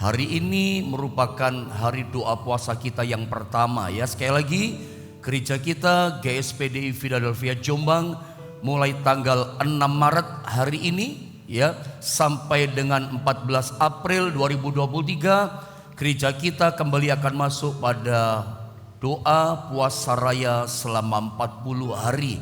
Hari ini merupakan hari doa puasa kita yang pertama ya. Sekali lagi, gereja kita GSPDI Philadelphia Jombang mulai tanggal 6 Maret hari ini ya sampai dengan 14 April 2023 gereja kita kembali akan masuk pada doa puasa raya selama 40 hari.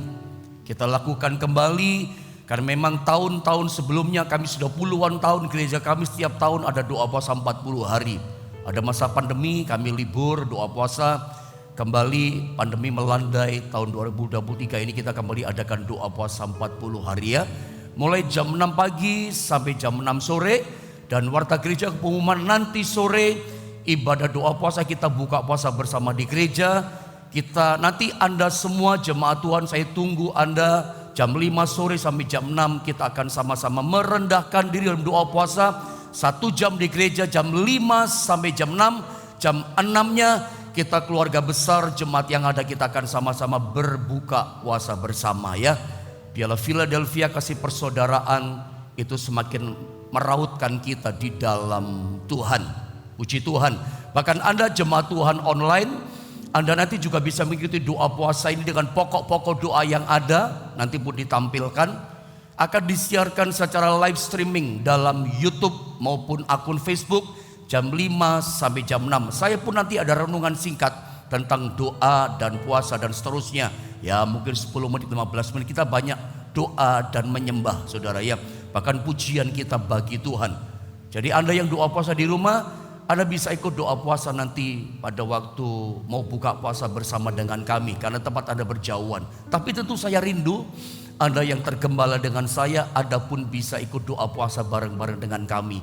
Kita lakukan kembali karena memang tahun-tahun sebelumnya kami sudah puluhan tahun gereja kami setiap tahun ada doa puasa 40 hari. Ada masa pandemi kami libur doa puasa. Kembali pandemi melandai tahun 2023 ini kita kembali adakan doa puasa 40 hari ya. Mulai jam 6 pagi sampai jam 6 sore. Dan warta gereja pengumuman nanti sore ibadah doa puasa kita buka puasa bersama di gereja. Kita nanti Anda semua jemaat Tuhan saya tunggu Anda. Jam 5 sore sampai jam 6 kita akan sama-sama merendahkan diri dalam doa puasa 1 jam di gereja, jam 5 sampai jam 6. Jam 6-nya kita keluarga besar jemaat yang ada kita akan sama-sama berbuka puasa bersama ya. Biarlah Philadelphia kasih persaudaraan itu semakin merautkan kita di dalam Tuhan. Puji Tuhan. Bahkan Anda jemaat Tuhan online, Anda nanti juga bisa mengikuti doa puasa ini dengan pokok-pokok doa yang ada. Nanti pun ditampilkan. Akan disiarkan secara live streaming dalam YouTube maupun akun Facebook jam 5 sampai jam 6. Saya pun nanti ada renungan singkat tentang doa dan puasa dan seterusnya. Ya mungkin 10 menit 15 menit kita banyak doa dan menyembah saudara ya. Bahkan pujian kita bagi Tuhan. Jadi Anda yang doa puasa di rumah, Anda bisa ikut doa puasa nanti pada waktu mau buka puasa bersama dengan kami karena tempat Anda berjauhan. Tapi tentu saya rindu Anda yang tergembala dengan saya, Anda pun bisa ikut doa puasa bareng-bareng dengan kami.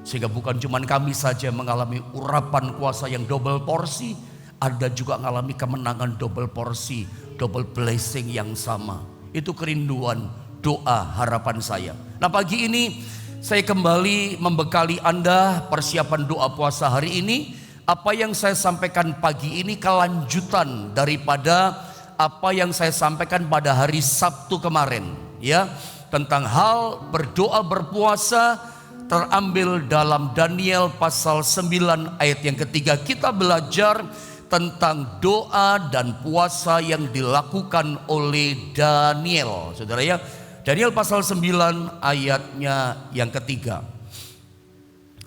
Sehingga bukan cuma kami saja mengalami urapan kuasa yang double porsi, Anda juga mengalami kemenangan double porsi, double blessing yang sama. Itu kerinduan doa harapan saya. Nah pagi ini saya kembali membekali Anda persiapan doa puasa hari ini. Apa yang saya sampaikan pagi ini kelanjutan daripada apa yang saya sampaikan pada hari Sabtu kemarin ya, tentang hal berdoa berpuasa terambil dalam Daniel pasal 9 ayat yang ketiga. Kita belajar tentang doa dan puasa yang dilakukan oleh Daniel. Saudara ya, Daniel pasal 9 ayatnya yang ketiga.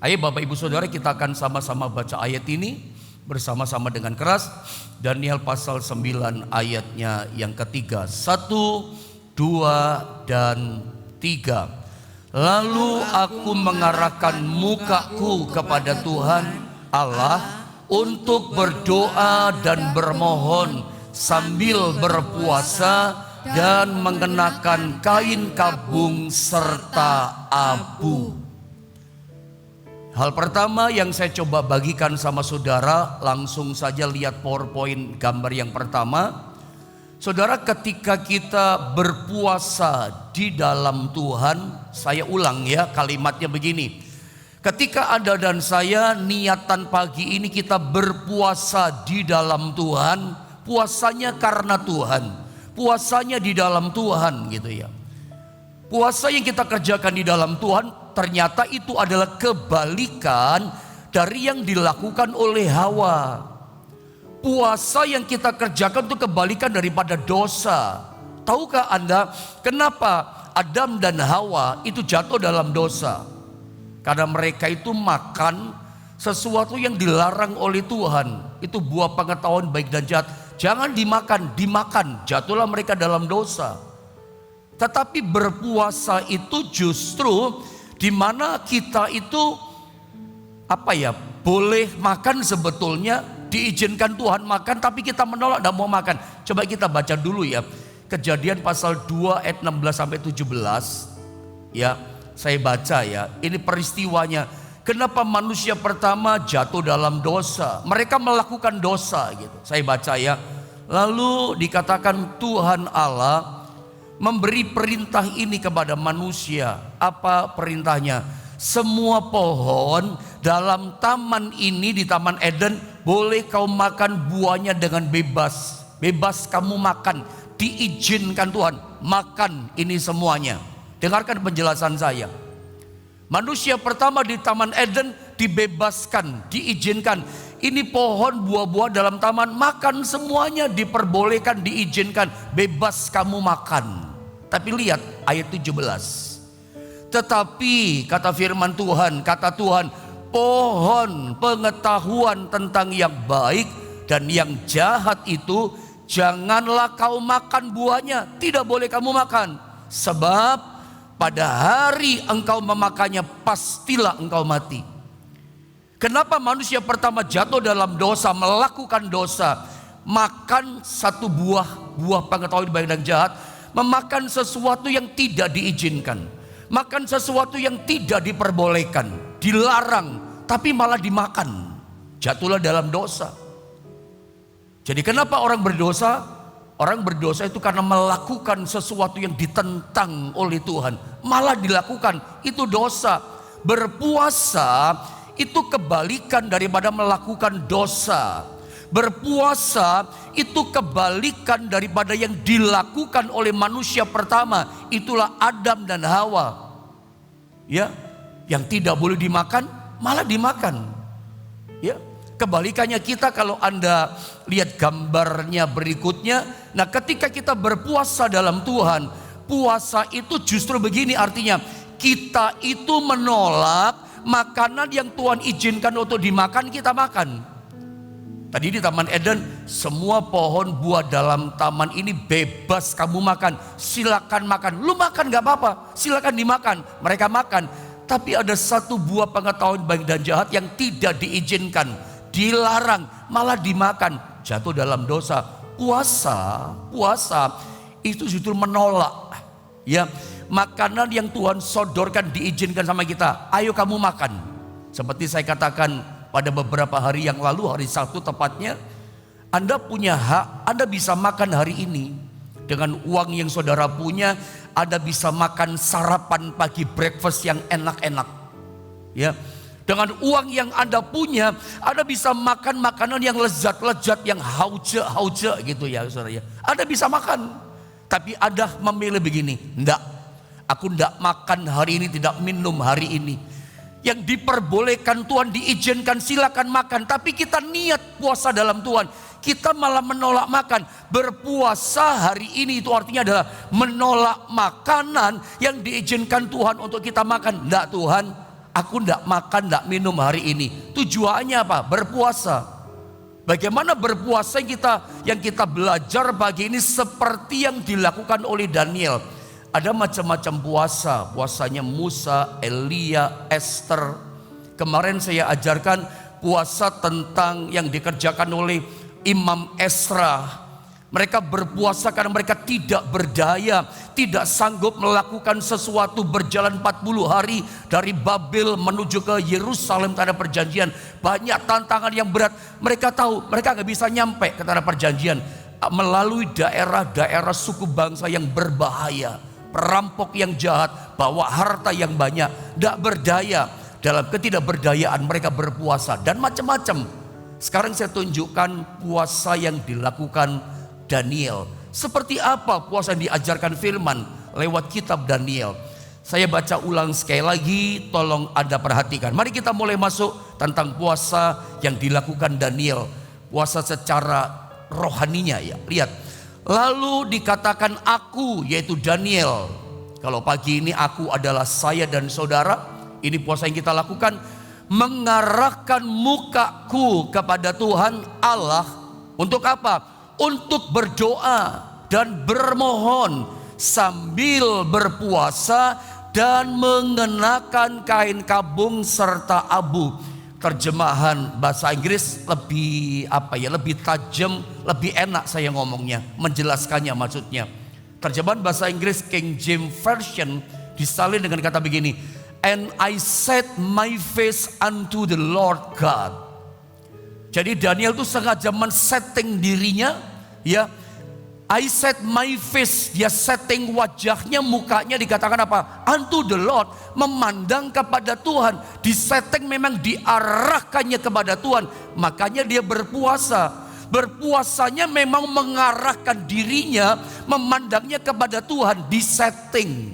Ayo Bapak Ibu Saudara kita akan sama-sama baca ayat ini bersama-sama dengan keras. Daniel pasal 9 ayatnya yang ketiga. 1, 2, dan 3. Lalu aku mengarahkan mukaku kepada Tuhan Allah untuk berdoa dan bermohon sambil berpuasa dan mengenakan kain kabung serta abu. Hal pertama yang saya coba bagikan sama saudara, langsung saja lihat PowerPoint gambar yang pertama. Saudara, ketika kita berpuasa di dalam Tuhan, saya ulang ya kalimatnya begini. Ketika Anda dan saya niatan pagi ini kita berpuasa di dalam Tuhan, puasanya karena Tuhan. Puasanya di dalam Tuhan gitu ya. Puasa yang kita kerjakan di dalam Tuhan ternyata itu adalah kebalikan dari yang dilakukan oleh Hawa. Puasa yang kita kerjakan itu kebalikan daripada dosa. Tahukah Anda kenapa Adam dan Hawa itu jatuh dalam dosa? Karena mereka itu makan sesuatu yang dilarang oleh Tuhan. Itu buah pengetahuan baik dan jahat. Jangan dimakan, jatuhlah mereka dalam dosa. Tetapi berpuasa itu justru di mana kita itu boleh makan sebetulnya, diizinkan Tuhan makan, tapi kita menolak, tidak mau makan. Coba kita baca dulu ya, Kejadian pasal 2 ayat 16 sampai 17. Ya, saya baca ya. Ini peristiwanya. Kenapa manusia pertama jatuh dalam dosa? Mereka melakukan dosa gitu. Saya baca ya. Lalu dikatakan Tuhan Allah memberi perintah ini kepada manusia. Apa perintahnya? Semua pohon dalam taman ini, di Taman Eden, boleh kau makan buahnya dengan bebas. Bebas kamu makan, diizinkan Tuhan. Makan ini semuanya. Dengarkan penjelasan saya. Manusia pertama di Taman Eden dibebaskan, diizinkan. Ini pohon buah-buah dalam taman, makan semuanya, diperbolehkan, diizinkan, bebas kamu makan. Tapi lihat ayat 17. Tetapi kata firman Tuhan, kata Tuhan, pohon pengetahuan tentang yang baik dan yang jahat itu janganlah kau makan buahnya, tidak boleh kamu makan. Sebab pada hari engkau memakannya pastilah engkau mati. Kenapa manusia pertama jatuh dalam dosa, melakukan dosa? Makan satu buah pengetahuan baik dan jahat, memakan sesuatu yang tidak diizinkan, makan sesuatu yang tidak diperbolehkan, dilarang, tapi malah dimakan. Jatuhlah dalam dosa. Jadi kenapa orang berdosa? Orang berdosa itu karena melakukan sesuatu yang ditentang oleh Tuhan, malah dilakukan, itu dosa. Berpuasa itu kebalikan daripada melakukan dosa. Berpuasa itu kebalikan daripada yang dilakukan oleh manusia pertama, itulah Adam dan Hawa. Ya, yang tidak boleh dimakan malah dimakan. Ya, kebalikannya kita kalau Anda lihat gambarnya berikutnya. Nah, ketika kita berpuasa dalam Tuhan, puasa itu justru begini artinya, kita itu menolak makanan yang Tuhan izinkan untuk dimakan, kita makan. Tadi di Taman Eden, semua pohon buah dalam taman ini bebas kamu makan, silakan makan. Lu makan gak apa-apa, silakan dimakan. Mereka makan. Tapi ada satu buah pengetahuan baik dan jahat yang tidak diizinkan, dilarang, malah dimakan. Jatuh dalam dosa. Puasa itu justru menolak, ya, makanan yang Tuhan sodorkan, diizinkan sama kita. Ayo kamu makan. Seperti saya katakan pada beberapa hari yang lalu, hari Sabtu tepatnya, Anda punya hak, Anda bisa makan hari ini. Dengan uang yang saudara punya, Anda bisa makan sarapan pagi, breakfast yang enak-enak. Ya, dengan uang yang Anda punya, Anda bisa makan makanan yang lezat-lezat, yang hauja gitu ya saudara ya. Anda bisa makan. Tapi Anda memilih begini, enggak, aku enggak makan hari ini, tidak minum hari ini. Yang diperbolehkan Tuhan, diizinkan, silakan makan. Tapi kita niat puasa dalam Tuhan, kita malah menolak makan. Berpuasa hari ini itu artinya adalah menolak makanan yang diizinkan Tuhan untuk kita makan. Enggak Tuhan, aku enggak makan, enggak minum hari ini. Tujuannya apa? Berpuasa. Bagaimana berpuasa yang kita belajar pagi ini seperti yang dilakukan oleh Daniel. Ada macam-macam puasa, puasanya Musa, Elia, Esther. Kemarin saya ajarkan puasa tentang yang dikerjakan oleh Imam Ezra. Mereka berpuasa karena mereka tidak berdaya, tidak sanggup melakukan sesuatu, berjalan 40 hari dari Babel menuju ke Yerusalem, tanah perjanjian. Banyak tantangan yang berat. Mereka tahu mereka gak bisa nyampe ke tanah perjanjian melalui daerah-daerah suku bangsa yang berbahaya, perampok yang jahat, bawa harta yang banyak, gak berdaya. Dalam ketidakberdayaan mereka berpuasa dan macam-macam. Sekarang saya tunjukkan puasa yang dilakukan Daniel. Seperti apa puasa yang diajarkan firman lewat kitab Daniel. Saya baca ulang sekali lagi, tolong Anda perhatikan. Mari kita mulai masuk tentang puasa yang dilakukan Daniel. Puasa secara rohaninya ya. Lihat. Lalu dikatakan aku, yaitu Daniel. Kalau pagi ini aku adalah saya dan saudara. Ini puasa yang kita lakukan. Mengarahkan mukaku kepada Tuhan Allah. Untuk apa? Untuk berdoa dan bermohon sambil berpuasa dan mengenakan kain kabung serta abu. Terjemahan bahasa Inggris lebih lebih tajam, lebih enak saya ngomongnya, menjelaskannya maksudnya. Terjemahan bahasa Inggris King James Version disalin dengan kata begini, and I set my face unto the Lord God. Jadi Daniel itu sengaja men-setting dirinya, ya. I set my face, dia setting wajahnya, mukanya, dikatakan apa? Unto the Lord, memandang kepada Tuhan. Disetting memang diarahkannya kepada Tuhan. Makanya dia berpuasa. Berpuasanya memang mengarahkan dirinya, memandangnya kepada Tuhan. Disetting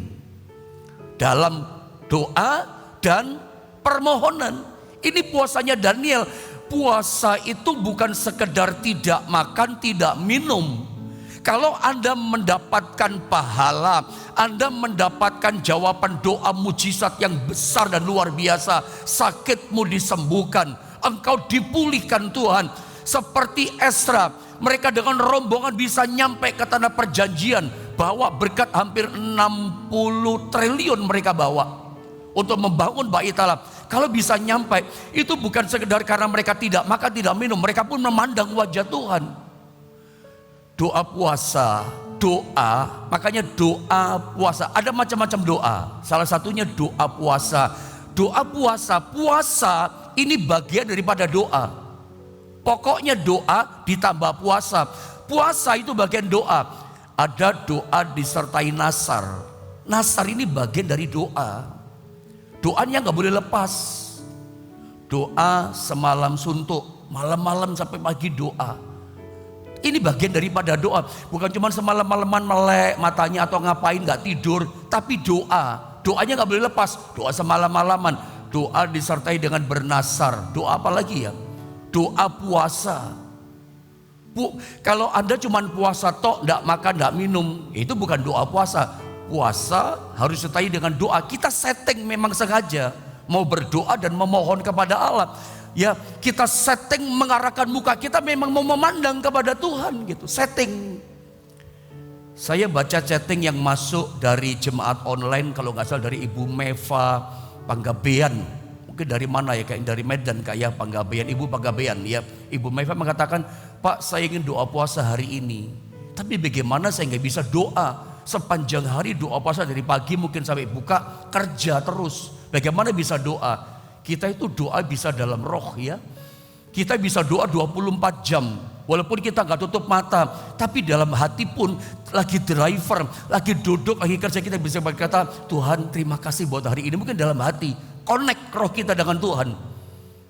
dalam doa dan permohonan. Ini puasanya Daniel. Puasa itu bukan sekedar tidak makan, tidak minum. Kalau Anda mendapatkan pahala, Anda mendapatkan jawaban doa mujizat yang besar dan luar biasa. Sakitmu disembuhkan, engkau dipulihkan Tuhan. Seperti Ezra, mereka dengan rombongan bisa nyampe ke tanah perjanjian, bawa berkat hampir 60 triliun mereka bawa untuk membangun bait Allah. Kalau bisa nyampe, itu bukan sekedar karena mereka tidak makan, tidak minum. Mereka pun memandang wajah Tuhan. Doa puasa, doa, makanya doa puasa. Ada macam-macam doa. Salah satunya doa puasa. Doa puasa, puasa ini bagian daripada doa. Pokoknya doa ditambah puasa. Puasa itu bagian doa. Ada doa disertai nasar. Nasar ini bagian dari doa. Doanya gak boleh lepas. Doa semalam suntuk, malam-malam sampai pagi doa. Ini bagian daripada doa. Bukan cuma semalam-malaman melek matanya atau ngapain gak tidur, tapi doa. Doanya gak boleh lepas. Doa semalam-malaman. Doa disertai dengan bernasar. Doa apa lagi ya? Doa puasa. Kalau Anda cuma puasa tok, gak makan, gak minum, itu bukan doa puasa. Puasa harus disertai dengan doa. Kita setting memang sengaja mau berdoa dan memohon kepada Allah. Ya, kita setting mengarahkan muka kita memang mau memandang kepada Tuhan gitu. Setting. Saya baca chatting yang masuk dari jemaat online, kalau nggak salah dari Ibu Meva Panggabean. Mungkin dari mana ya, kayak dari Medan kayak Panggabean, Ibu Panggabean ya. Ibu Meva mengatakan, "Pak, saya ingin doa puasa hari ini. Tapi bagaimana saya nggak bisa doa? Sepanjang hari doa puasa dari pagi mungkin sampai buka, kerja terus. Bagaimana bisa doa?" Kita itu doa bisa dalam roh ya. Kita bisa doa 24 jam. Walaupun kita gak tutup mata, tapi dalam hati pun lagi driver, lagi duduk, lagi kerja, kita bisa berkata, "Tuhan, terima kasih buat hari ini." Mungkin dalam hati, connect roh kita dengan Tuhan.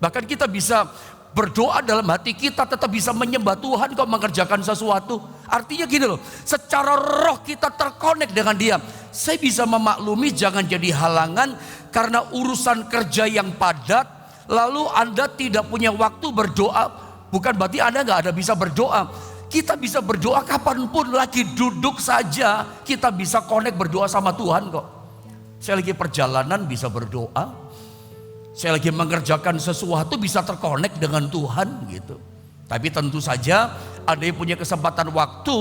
Bahkan kita bisa berdoa dalam hati kita, tetap bisa menyembah Tuhan kok mengerjakan sesuatu. Artinya gini loh, secara roh kita terkonek dengan Dia. Saya bisa memaklumi, jangan jadi halangan karena urusan kerja yang padat, lalu Anda tidak punya waktu berdoa. Bukan berarti Anda gak ada bisa berdoa. Kita bisa berdoa kapanpun, lagi duduk saja kita bisa connect berdoa sama Tuhan kok. Saya lagi perjalanan bisa berdoa. Saya lagi mengerjakan sesuatu bisa terkonek dengan Tuhan gitu. Tapi tentu saja ada yang punya kesempatan waktu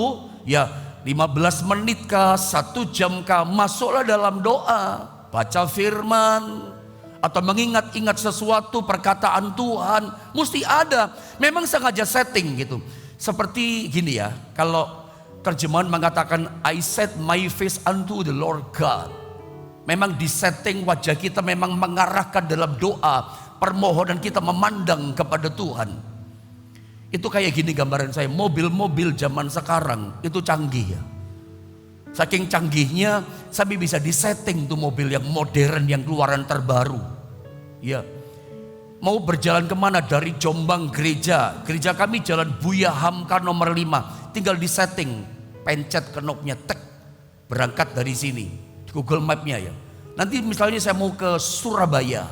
ya 15 menit kah, 1 jam kah, masuklah dalam doa. Baca firman atau mengingat-ingat sesuatu perkataan Tuhan. Mesti ada. Memang sengaja setting gitu. Seperti gini ya, kalau terjemahan mengatakan I set my face unto the Lord God. Memang di setting wajah kita memang mengarahkan dalam doa, permohonan kita memandang kepada Tuhan. Itu kayak gini gambaran saya, mobil-mobil zaman sekarang itu canggih ya. Saking canggihnya sampai bisa disetting tuh mobil yang modern, yang keluaran terbaru. Ya, mau berjalan kemana dari Jombang gereja kami Jalan Buya Hamka nomor 5, tinggal disetting, pencet knopnya, tek, berangkat dari sini. Google Map-nya ya. Nanti misalnya saya mau ke Surabaya,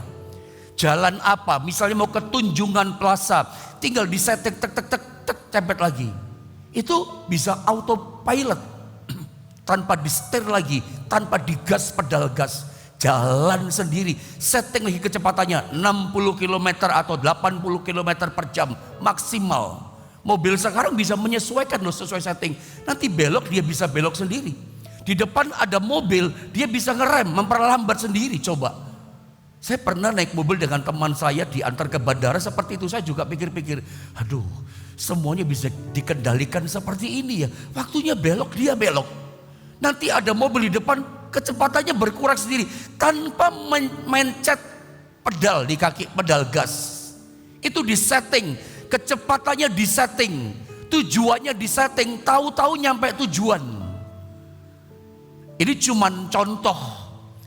jalan apa? Misalnya mau ke Tunjungan Plaza, tinggal di setting tek tek tek tek cepet lagi. Itu bisa autopilot tanpa di setir lagi, tanpa digas pedal gas, jalan sendiri. Setting lagi kecepatannya 60 km atau 80 km per jam maksimal. Mobil sekarang bisa menyesuaikan loh sesuai setting. Nanti belok dia bisa belok sendiri. Di depan ada mobil, dia bisa ngerem, memperlambat sendiri. Coba, saya pernah naik mobil dengan teman saya diantar ke bandara seperti itu. Saya juga pikir-pikir, aduh, semuanya bisa dikendalikan seperti ini ya. Waktunya belok, dia belok. Nanti ada mobil di depan, kecepatannya berkurang sendiri tanpa mencet pedal di kaki, pedal gas. Itu disetting, kecepatannya disetting, tujuannya disetting, tahu-tahu nyampe tujuan. Ini cuman contoh.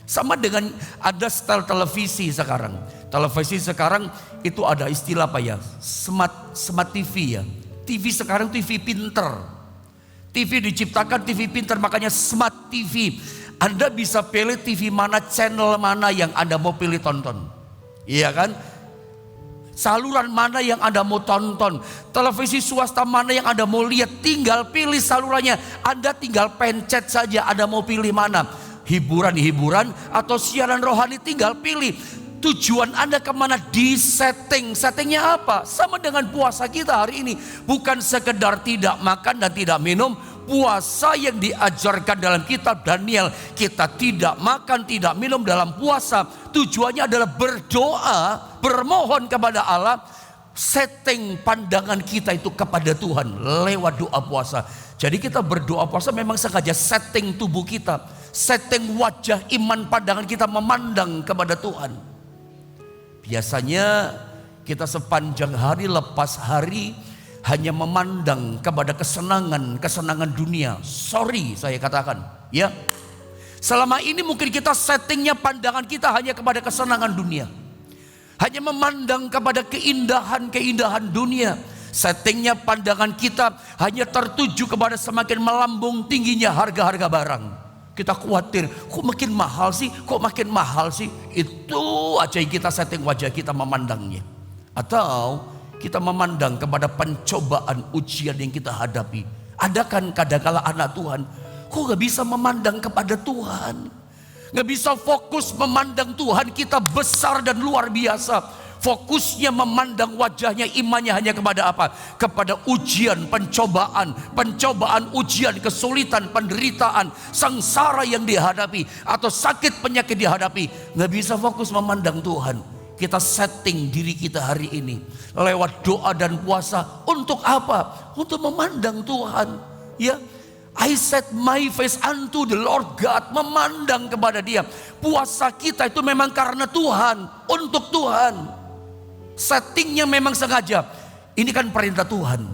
Sama dengan ada style televisi sekarang. Televisi sekarang itu ada istilah apa ya? Smart TV ya. TV sekarang TV pinter. TV diciptakan TV pinter, makanya smart TV. Anda bisa pilih TV mana, channel mana yang Anda mau pilih tonton. Iya kan? Saluran mana yang Anda mau tonton, televisi swasta mana yang Anda mau lihat, tinggal pilih salurannya. Anda tinggal pencet saja Anda mau pilih mana. Hiburan-hiburan atau siaran rohani, tinggal pilih. Tujuan Anda kemana, di setting. Settingnya apa? Sama dengan puasa kita hari ini. Bukan sekedar tidak makan dan tidak minum. Puasa yang diajarkan dalam kitab Daniel, kita tidak makan, tidak minum dalam puasa. Tujuannya adalah berdoa, bermohon kepada Allah. Setting pandangan kita itu kepada Tuhan lewat doa puasa. Jadi kita berdoa puasa memang sengaja setting tubuh kita, setting wajah, iman, pandangan kita memandang kepada Tuhan. Biasanya kita sepanjang hari lepas hari hanya memandang kepada kesenangan dunia. Sorry saya katakan, ya. Selama ini mungkin kita settingnya, pandangan kita hanya kepada kesenangan dunia. Hanya memandang kepada keindahan dunia. Settingnya, pandangan kita hanya tertuju kepada semakin melambung tingginya harga-harga barang. Kita khawatir, kok makin mahal sih, kok makin mahal sih. Itu aja yang kita setting wajah kita memandangnya. Atau kita memandang kepada pencobaan, ujian yang kita hadapi. Ada kan kadang-kala anak Tuhan, kok gak bisa memandang kepada Tuhan, gak bisa fokus memandang Tuhan kita besar dan luar biasa. Fokusnya memandang wajahnya, imannya hanya kepada apa? Kepada ujian, pencobaan, ujian, kesulitan, penderitaan, sengsara yang dihadapi, atau sakit penyakit dihadapi. Gak bisa fokus memandang Tuhan. Kita setting diri kita hari ini lewat doa dan puasa. Untuk apa? Untuk memandang Tuhan. Ya, I set my face unto the Lord God. Memandang kepada Dia. Puasa kita itu memang karena Tuhan, untuk Tuhan. Settingnya memang sengaja. Ini kan perintah Tuhan.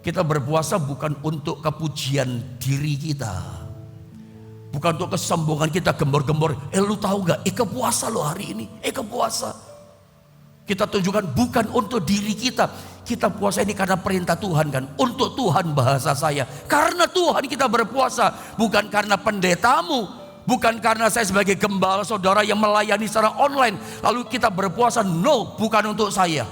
Kita berpuasa bukan untuk kepujian diri kita, bukan untuk kesombongan kita, gembor-gembor. Lu tahu gak, Eka puasa lo hari ini, Eka puasa. Kita tunjukkan bukan untuk diri kita. Kita puasa ini karena perintah Tuhan kan. Untuk Tuhan bahasa saya. Karena Tuhan kita berpuasa. Bukan karena pendetamu, bukan karena saya sebagai gembala saudara yang melayani secara online lalu kita berpuasa. No, bukan untuk saya.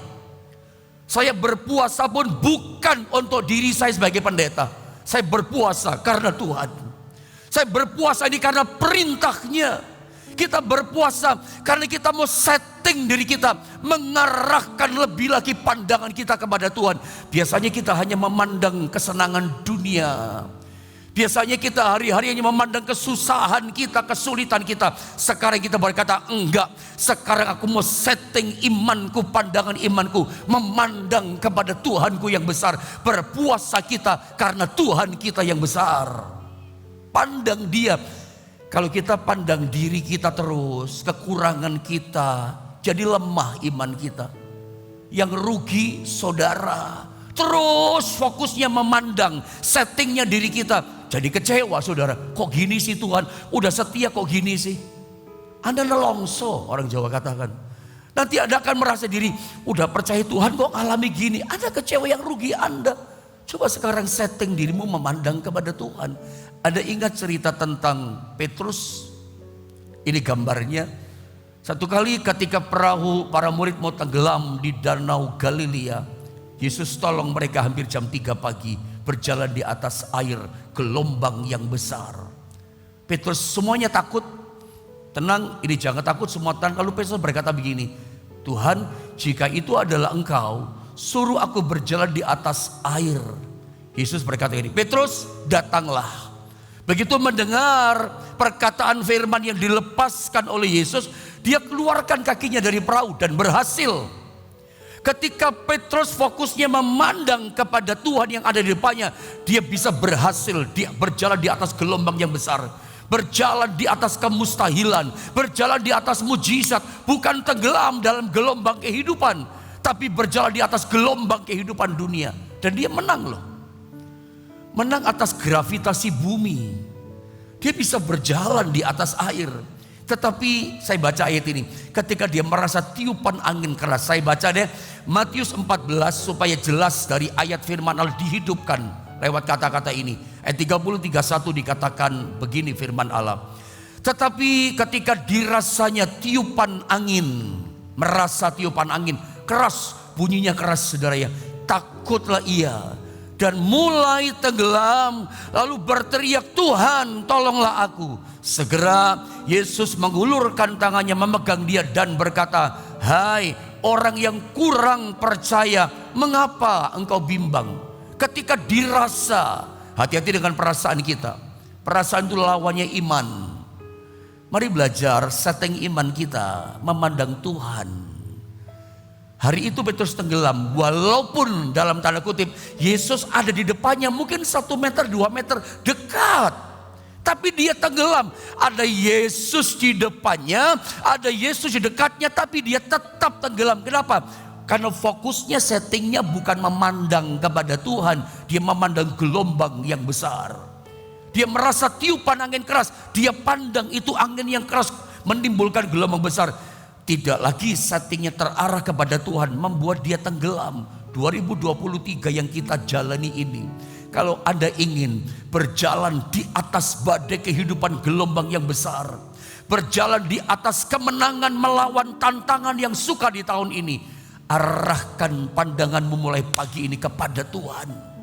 Saya berpuasa pun bukan untuk diri saya sebagai pendeta. Saya berpuasa karena Tuhan. Saya berpuasa ini karena perintahnya. Kita berpuasa karena kita mau setting diri kita, mengarahkan lebih lagi pandangan kita kepada Tuhan. Biasanya kita hanya memandang kesenangan dunia. Biasanya kita hari-hari hanya memandang kesusahan kita, kesulitan kita. Sekarang kita berkata, enggak. Sekarang aku mau setting imanku, pandangan imanku, memandang kepada Tuhanku yang besar. Berpuasa kita karena Tuhan kita yang besar. Pandang Dia. Kalau kita pandang diri kita terus, kekurangan kita, jadi lemah iman kita. Yang rugi saudara, terus fokusnya memandang, settingnya diri kita, jadi kecewa saudara. Kok gini sih Tuhan, udah setia kok gini sih. Anda nelongso, orang Jawa katakan. Nanti Anda akan merasa diri, udah percaya Tuhan kok alami gini. Ada kecewa, yang rugi Anda. Coba sekarang setting dirimu memandang kepada Tuhan. Ada ingat cerita tentang Petrus? Ini gambarnya. Satu kali ketika perahu para murid mau tenggelam di danau Galilea, Yesus tolong mereka hampir jam 3 pagi. Berjalan di atas air, gelombang yang besar. Petrus semuanya takut. Tenang, ini jangan takut, semua tenang. Lalu Petrus berkata begini, Tuhan, jika itu adalah Engkau, suruh aku berjalan di atas air. Yesus berkata ini, Petrus, datanglah. Begitu mendengar perkataan firman yang dilepaskan oleh Yesus, dia keluarkan kakinya dari perahu dan berhasil. Ketika Petrus fokusnya memandang kepada Tuhan yang ada di depannya, dia bisa berhasil. Dia berjalan di atas gelombang yang besar, berjalan di atas kemustahilan, berjalan di atas mujizat. Bukan tenggelam dalam gelombang kehidupan, tapi berjalan di atas gelombang kehidupan dunia. Dan dia menang loh. Menang atas gravitasi bumi. Dia bisa berjalan di atas air. Tetapi saya baca ayat ini, ketika dia merasa tiupan angin keras. Saya baca deh Matius 14 supaya jelas dari ayat firman Allah dihidupkan lewat kata-kata ini. Ayat 30-31 dikatakan begini firman Allah. Tetapi ketika dirasanya tiupan angin, merasa tiupan angin, keras, bunyinya keras saudara ya. Takutlah ia dan mulai tenggelam, lalu berteriak, Tuhan tolonglah aku. Segera Yesus mengulurkan tangannya memegang dia dan berkata, hai orang yang kurang percaya, mengapa engkau bimbang? Ketika dirasa, hati-hati dengan perasaan kita. Perasaan itu lawannya iman. Mari belajar setting iman kita memandang Tuhan. Hari itu Petrus tenggelam, walaupun dalam tanda kutip Yesus ada di depannya, mungkin 1 meter 2 meter dekat, tapi dia tenggelam. Ada Yesus di depannya, ada Yesus di dekatnya, tapi dia tetap tenggelam. Kenapa? Karena fokusnya, settingnya bukan memandang kepada Tuhan, dia memandang gelombang yang besar. Dia merasa tiupan angin keras, dia pandang itu angin yang keras menimbulkan gelombang besar. Tidak lagi settingnya terarah kepada Tuhan, membuat dia tenggelam. 2023 yang kita jalani ini, kalau Anda ingin berjalan di atas badai kehidupan gelombang yang besar, berjalan di atas kemenangan melawan tantangan yang suka di tahun ini, arahkan pandanganmu mulai pagi ini kepada Tuhan.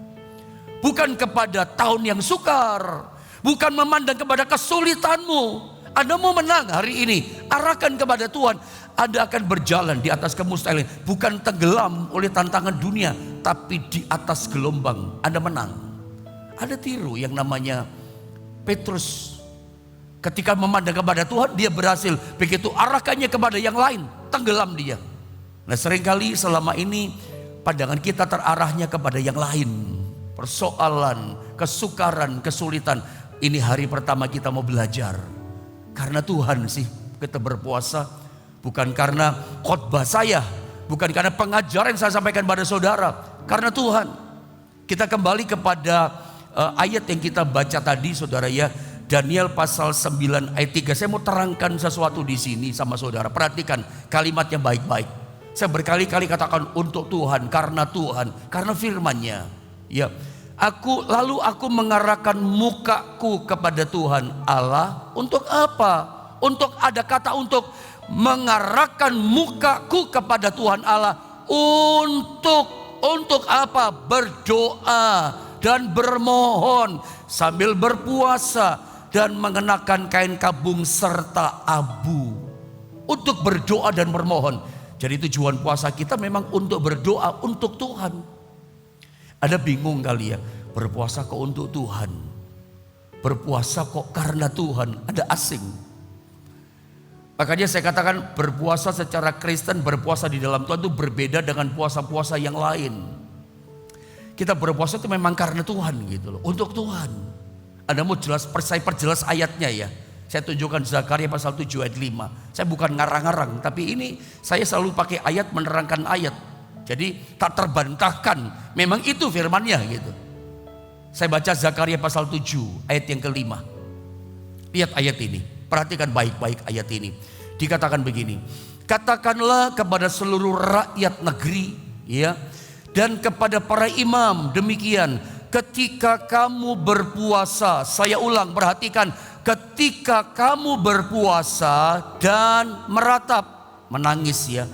Bukan kepada tahun yang sukar, bukan memandang kepada kesulitanmu. Anda mau menang hari ini, arahkan kepada Tuhan. Anda akan berjalan di atas kemustahilan, bukan tenggelam oleh tantangan dunia, tapi di atas gelombang Anda menang. Ada tiru yang namanya Petrus. Ketika memandang kepada Tuhan, dia berhasil. Begitu arahkannya kepada yang lain, tenggelam dia. Nah, seringkali selama ini pandangan kita terarahnya kepada yang lain. Persoalan, kesukaran, kesulitan. Ini hari pertama kita mau belajar. Karena Tuhan sih kita berpuasa, bukan karena khotbah saya, bukan karena pengajaran yang saya sampaikan pada saudara, karena Tuhan. Kita kembali kepada ayat yang kita baca tadi saudara ya, Daniel pasal 9 ayat 3. Saya mau terangkan sesuatu di sini sama saudara. Perhatikan kalimatnya baik-baik. Saya berkali-kali katakan untuk Tuhan, karena firman-Nya. Ya. Lalu aku mengarahkan mukaku kepada Tuhan Allah. Untuk apa? Untuk mengarahkan mukaku kepada Tuhan Allah. Untuk apa? Berdoa dan bermohon sambil berpuasa dan mengenakan kain kabung serta abu. Untuk berdoa dan bermohon. Jadi tujuan puasa kita memang untuk berdoa untuk Tuhan. Ada bingung kali ya, berpuasa kok untuk Tuhan, berpuasa kok karena Tuhan, ada asing. Makanya saya katakan berpuasa secara Kristen, berpuasa di dalam Tuhan itu berbeda dengan puasa-puasa yang lain. Kita berpuasa itu memang karena Tuhan gitu loh, untuk Tuhan. Anda mau jelas, saya perjelas ayatnya ya. Saya tunjukkan Zakaria pasal 7 ayat 5. Saya bukan ngarang-ngarang, tapi ini saya selalu pakai ayat menerangkan ayat. Jadi tak terbantahkan, memang itu firman-Nya gitu. Saya baca Zakaria pasal 7 ayat yang kelima. Lihat ayat ini, perhatikan baik-baik ayat ini. Dikatakan begini, katakanlah kepada seluruh rakyat negeri ya, dan kepada para imam demikian, ketika kamu berpuasa, saya ulang, perhatikan, ketika kamu berpuasa dan meratap, menangis ya,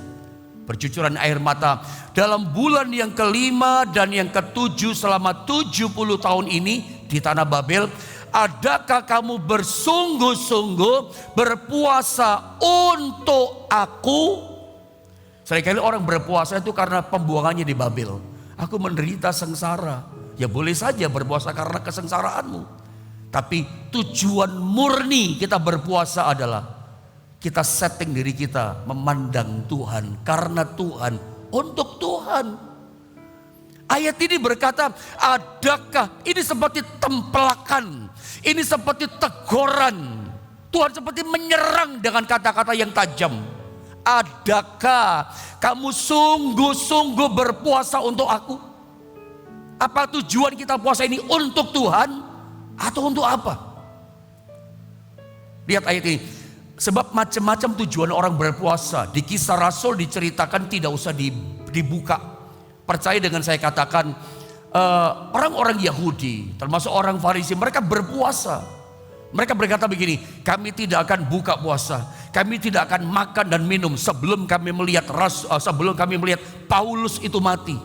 bercucuran air mata dalam bulan yang kelima dan yang ketujuh selama 70 tahun ini di tanah Babel, adakah kamu bersungguh-sungguh berpuasa untuk aku? Seringkali orang berpuasa itu karena pembuangannya di Babel. Aku menderita sengsara. Ya boleh saja berpuasa karena kesengsaraanmu. Tapi tujuan murni kita berpuasa adalah kita setting diri kita memandang Tuhan, karena Tuhan, untuk Tuhan. Ayat ini berkata, adakah, ini seperti templakan, ini seperti teguran. Tuhan seperti menyerang dengan kata-kata yang tajam. Adakah kamu sungguh-sungguh berpuasa untuk aku? Apa tujuan kita puasa ini untuk Tuhan atau untuk apa? Lihat ayat ini. Sebab macam-macam tujuan orang berpuasa. Di Kisah Rasul diceritakan, tidak usah dibuka. Percaya dengan saya katakan, orang-orang Yahudi, termasuk orang Farisi, mereka berpuasa. Mereka berkata begini, kami tidak akan buka puasa, kami tidak akan makan dan minum sebelum kami melihat Paulus itu mati.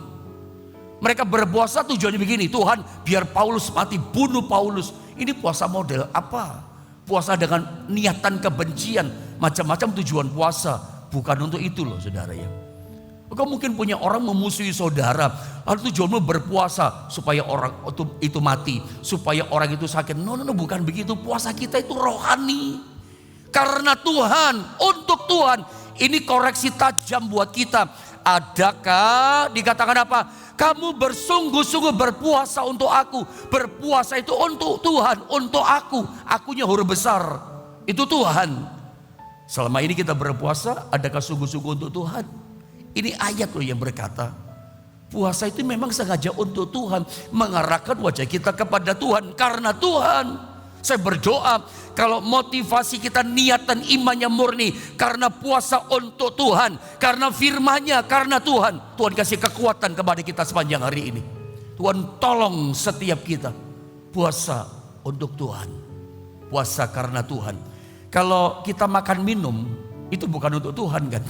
Mereka berpuasa tujuannya begini, Tuhan biar Paulus mati, bunuh Paulus. Ini puasa model apa? Puasa dengan niatan kebencian, macam-macam tujuan puasa. Bukan untuk itu loh saudara ya. Kau mungkin punya orang memusuhi saudara, lalu tujuanmu berpuasa supaya orang itu mati, supaya orang itu sakit. No, bukan begitu. Puasa kita itu rohani. Karena Tuhan, untuk Tuhan. Ini koreksi tajam buat kita. Adakah dikatakan apa? Kamu bersungguh-sungguh berpuasa untuk aku. Berpuasa itu untuk Tuhan, untuk aku. Akunya huruf besar. Itu Tuhan. Selama ini kita berpuasa, adakah sungguh-sungguh untuk Tuhan? Ini ayat loh yang berkata, puasa itu memang sengaja untuk Tuhan. Mengarahkan wajah kita kepada Tuhan. Karena Tuhan, saya berdoa kalau motivasi kita niatan imannya murni. Karena puasa untuk Tuhan. Karena firman-Nya, karena Tuhan. Tuhan kasih kekuatan kepada kita sepanjang hari ini. Tuhan tolong setiap kita. Puasa untuk Tuhan. Puasa karena Tuhan. Kalau kita makan minum, itu bukan untuk Tuhan kan.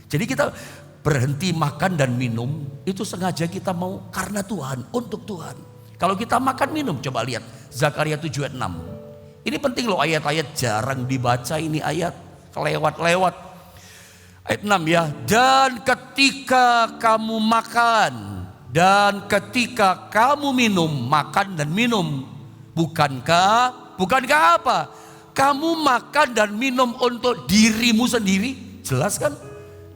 Jadi kita berhenti makan dan minum, itu sengaja kita mau karena Tuhan, untuk Tuhan. Kalau kita makan minum, coba lihat Zakaria 7 ayat 6. Ini penting loh, ayat-ayat jarang dibaca ini ayat, kelewat-lewat. Ayat 6 ya, dan ketika kamu makan dan ketika kamu minum, makan dan minum, bukankah apa? Kamu makan dan minum untuk dirimu sendiri, jelas kan?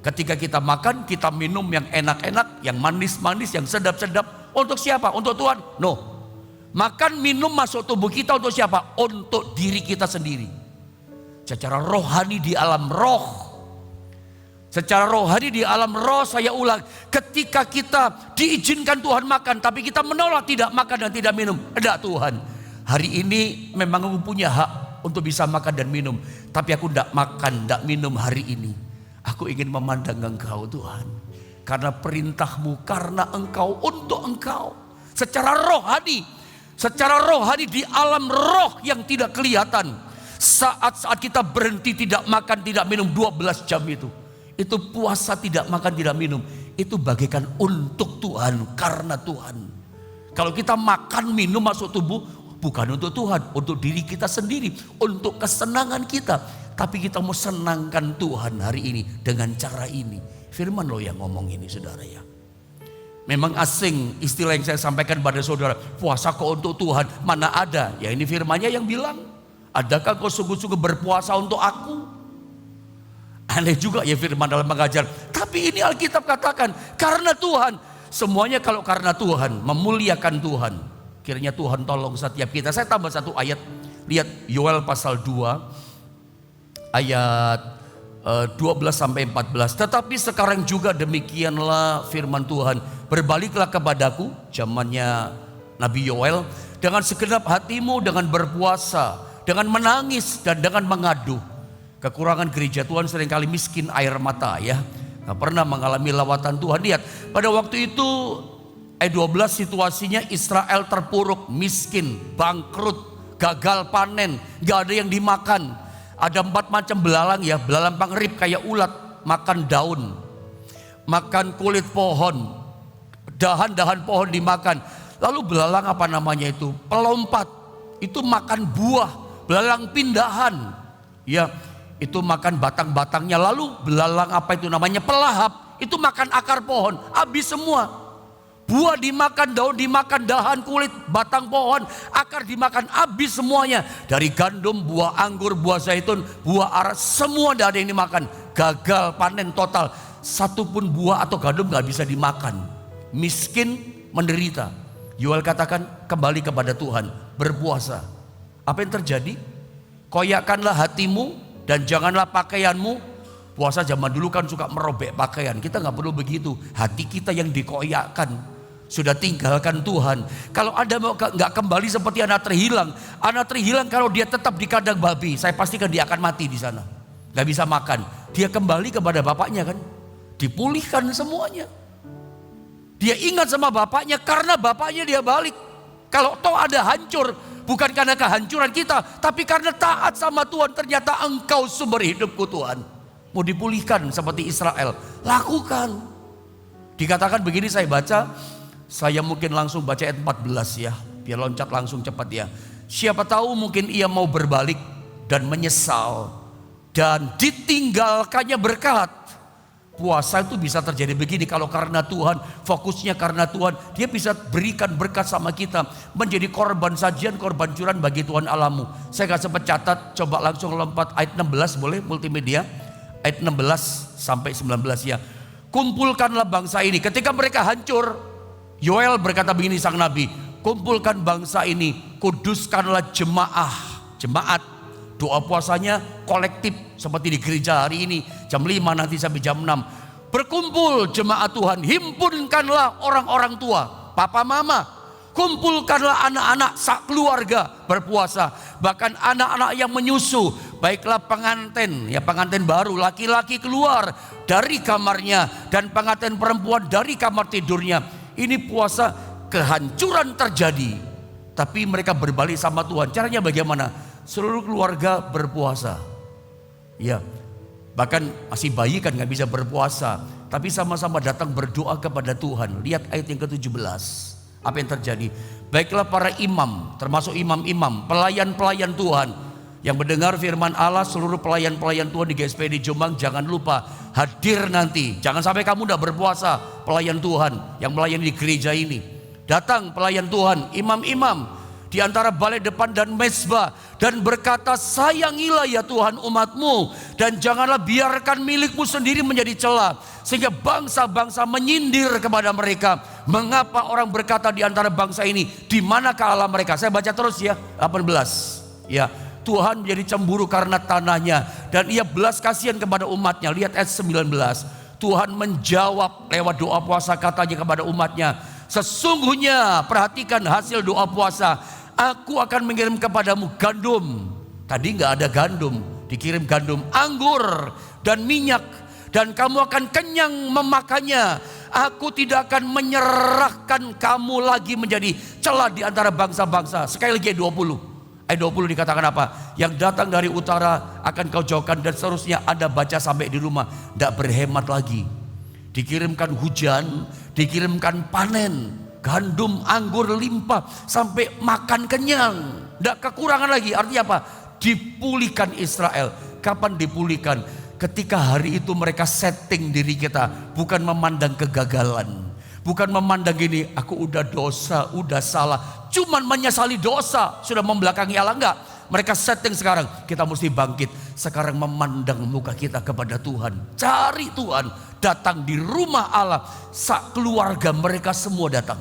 Ketika kita makan, kita minum yang enak-enak, yang manis-manis, yang sedap-sedap. Untuk siapa? Untuk Tuhan? No. Makan, minum masuk tubuh kita untuk siapa? Untuk diri kita sendiri. Secara rohani di alam roh. Secara rohani di alam roh, saya ulang. Ketika kita diizinkan Tuhan makan, tapi kita menolak tidak makan dan tidak minum. Tidak Tuhan. Hari ini memang aku punya hak untuk bisa makan dan minum. Tapi aku tidak makan, tidak minum hari ini. Aku ingin memandang Engkau Tuhan. Karena perintah-Mu, karena Engkau, untuk Engkau. Secara rohani di alam roh yang tidak kelihatan. Saat-saat kita berhenti tidak makan, tidak minum 12 jam itu. Itu puasa tidak makan, tidak minum. Itu bagaikan untuk Tuhan, karena Tuhan. Kalau kita makan, minum masuk tubuh, bukan untuk Tuhan, untuk diri kita sendiri, untuk kesenangan kita. Tapi kita mau senangkan Tuhan hari ini dengan cara ini. Firman loh yang ngomong ini saudara ya. Memang asing istilah yang saya sampaikan pada saudara. Puasa kok untuk Tuhan, mana ada. Ya ini firmannya yang bilang. Adakah kau sungguh-sungguh berpuasa untuk aku? Aneh juga ya firman dalam mengajar. Tapi ini Alkitab katakan, karena Tuhan. Semuanya kalau karena Tuhan, memuliakan Tuhan. Kiranya Tuhan tolong setiap kita. Saya tambah satu ayat. Lihat Yoel pasal 2. Ayat 12-14. Tetapi sekarang juga demikianlah firman Tuhan. Berbaliklah kepadaku, zamannya Nabi Yoel, dengan segenap hatimu, dengan berpuasa, dengan menangis dan dengan mengadu. Kekurangan gereja Tuhan seringkali miskin air mata ya. Gak pernah mengalami lawatan Tuhan. Lihat pada waktu itu ayat 12 situasinya Israel terpuruk, miskin, bangkrut, gagal panen, gak ada yang dimakan. Ada 4 macam belalang ya, belalang pangrip kayak ulat, makan daun, makan kulit pohon, dahan-dahan pohon dimakan. Lalu belalang apa namanya itu? Pelompat, itu makan buah, belalang pindahan, ya itu makan batang-batangnya. Lalu belalang apa itu namanya? Pelahap, itu makan akar pohon, habis semua. Buah dimakan, daun dimakan, dahan, kulit, batang pohon, akar dimakan, habis semuanya. Dari gandum, buah anggur, buah zaitun, buah ara, semua tidak ada yang dimakan. Gagal panen total. Satupun buah atau gandum gak bisa dimakan. Miskin, menderita. Yoel katakan kembali kepada Tuhan, berpuasa. Apa yang terjadi? Koyakkanlah hatimu dan janganlah pakaianmu. Puasa zaman dulu kan suka merobek pakaian. Kita gak perlu begitu. Hati kita yang dikoyakkan. Sudah tinggalkan Tuhan. Kalau Anda mau gak kembali seperti anak terhilang. Anak terhilang kalau dia tetap di kandang babi, saya pastikan dia akan mati di sana. Gak bisa makan. Dia kembali kepada bapaknya kan. Dipulihkan semuanya. Dia ingat sama bapaknya karena bapaknya dia balik. Kalau toh ada hancur, Bukan karena kehancuran kita, tapi karena taat sama Tuhan. Ternyata Engkau sumber hidupku Tuhan. Mau dipulihkan seperti Israel, lakukan. Dikatakan begini, saya baca. Saya mungkin langsung baca ayat 14 ya, biar loncat langsung cepat ya. Siapa tahu mungkin ia mau berbalik dan menyesal dan ditinggalkannya berkat. Puasa itu bisa terjadi begini, kalau karena Tuhan, fokusnya karena Tuhan, dia bisa berikan berkat sama kita, menjadi korban sajian, korban curahan bagi Tuhan Allahmu. Saya gak sempat catat, coba langsung lompat ayat 16 boleh multimedia, ayat 16 sampai 19 ya. Kumpulkanlah bangsa ini, ketika mereka hancur, Yoel berkata begini sang nabi, kumpulkan bangsa ini, kuduskanlah jemaat. Doa puasanya kolektif seperti di gereja hari ini jam 5 nanti sampai jam 6. Berkumpul jemaat Tuhan, himpunkanlah orang-orang tua, papa mama, kumpulkanlah anak-anak sak keluarga berpuasa, bahkan anak-anak yang menyusu, baiklah pengantin, ya pengantin baru, laki-laki keluar dari kamarnya dan pengantin perempuan dari kamar tidurnya. Ini puasa, kehancuran terjadi, tapi mereka berbalik sama Tuhan. Caranya bagaimana? Seluruh keluarga berpuasa. Ya, bahkan masih bayi kan gak bisa berpuasa, tapi sama-sama datang berdoa kepada Tuhan. Lihat ayat yang ke-17. Apa yang terjadi? Baiklah para imam, termasuk imam-imam, pelayan-pelayan Tuhan yang mendengar firman Allah, seluruh pelayan-pelayan Tuhan di GSPD Jombang, jangan lupa hadir nanti. Jangan sampai kamu udah berpuasa, pelayan Tuhan yang melayani di gereja ini. Datang pelayan Tuhan, imam-imam di antara balai depan dan mezbah, dan berkata, sayangilah ya Tuhan umatmu, dan janganlah biarkan milikmu sendiri menjadi celah, sehingga bangsa-bangsa menyindir kepada mereka. Mengapa orang berkata di antara bangsa ini, di manakah Allah mereka? Saya baca terus ya, 18 ya. Tuhan menjadi cemburu karena tanahnya, dan ia belas kasihan kepada umatnya. Lihat ayat 19. Tuhan menjawab lewat doa puasa, katanya kepada umatnya, sesungguhnya perhatikan hasil doa puasa, aku akan mengirim kepadamu gandum. Tadi gak ada gandum, dikirim gandum, anggur dan minyak, dan kamu akan kenyang memakannya. Aku tidak akan menyerahkan kamu lagi menjadi celah di antara bangsa-bangsa. Sekali lagi ayat 20. Ayat 20 dikatakan apa? Yang datang dari utara akan kau jauhkan, dan seterusnya. Anda baca sampai di rumah, tidak berhemat lagi. Dikirimkan hujan, dikirimkan panen, gandum, anggur limpah, sampai makan kenyang, tidak kekurangan lagi. Artinya apa? Dipulihkan Israel. Kapan dipulihkan? Ketika hari itu mereka setting diri kita, bukan memandang kegagalan, bukan memandang gini, aku udah dosa, udah salah, cuman menyesali dosa, sudah membelakangi Allah. Enggak, mereka setting sekarang, kita mesti bangkit. Sekarang memandang muka kita kepada Tuhan, cari Tuhan, datang di rumah Allah, sak keluarga mereka semua datang.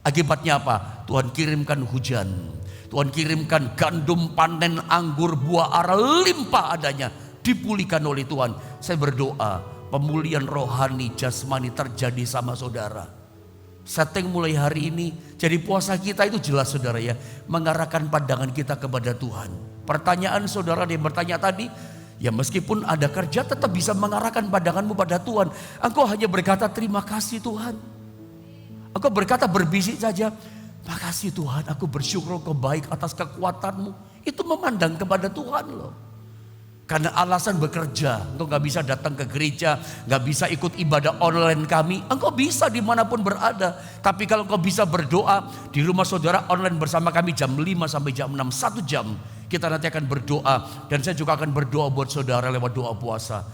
Akibatnya apa? Tuhan kirimkan hujan, Tuhan kirimkan gandum, panen, anggur, buah ara limpah adanya, dipulihkan oleh Tuhan. Saya berdoa pemulihan rohani jasmani terjadi sama saudara. Setting mulai hari ini, jadi puasa kita itu jelas saudara ya, mengarahkan pandangan kita kepada Tuhan. Pertanyaan saudara yang bertanya tadi, ya meskipun ada kerja tetap bisa mengarahkan pandanganmu pada Tuhan. Engkau hanya berkata terima kasih Tuhan. Engkau berkata berbisik saja, makasih Tuhan, aku bersyukur Engkau baik atas kekuatanmu. Itu memandang kepada Tuhan loh. Karena alasan bekerja, engkau gak bisa datang ke gereja, gak bisa ikut ibadah online kami. Engkau bisa dimanapun berada. Tapi kalau engkau bisa berdoa di rumah saudara online bersama kami jam 5 sampai jam 6, 1 jam. Kita nanti akan berdoa, dan saya juga akan berdoa buat saudara lewat doa puasa.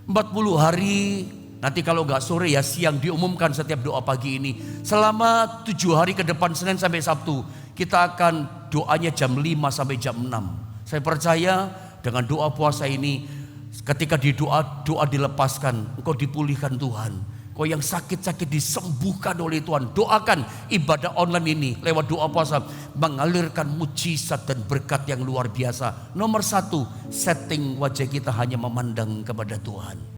40 hari, nanti kalau gak sore ya siang diumumkan setiap doa pagi ini. Selama 7 hari ke depan, Senin sampai Sabtu, kita akan doanya jam 5 sampai jam 6. Saya percaya dengan doa puasa ini, ketika doa dilepaskan, engkau dipulihkan Tuhan. Kau yang sakit-sakit disembuhkan oleh Tuhan. Doakan ibadah online ini lewat doa puasa mengalirkan mujizat dan berkat yang luar biasa. Nomor 1, setting wajah kita hanya memandang kepada Tuhan.